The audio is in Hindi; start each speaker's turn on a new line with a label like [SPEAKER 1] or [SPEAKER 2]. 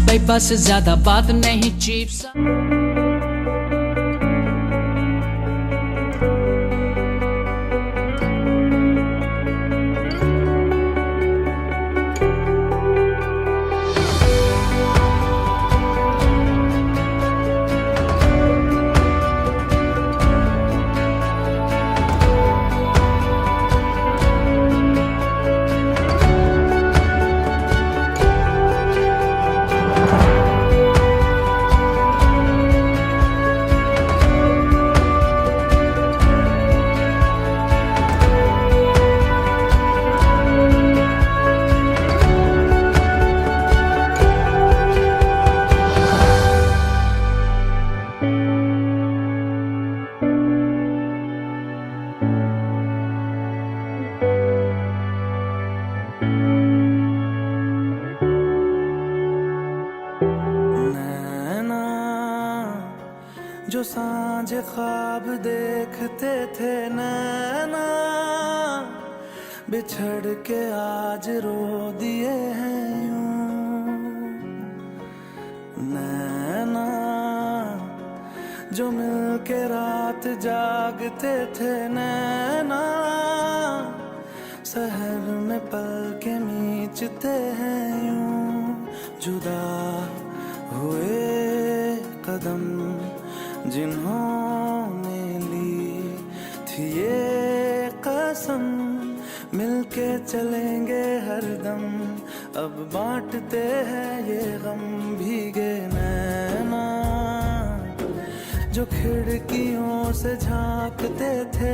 [SPEAKER 1] भाई बस ज्यादा बात नहीं चीप सा।
[SPEAKER 2] जो सांझ ख्वाब देखते थे नैना, बिछड़ के आज रो दिए हैं यूं। नैना जो मिल के रात जागते थे नैना, सहर में पल के मीचते हैं यूं। जुदा हुए कदम जिन्होंने ली थी ये कसम, मिलके चलेंगे हरदम, अब बांटते हैं ये गम। भीगे नैना जो खिड़कियों से झांकते थे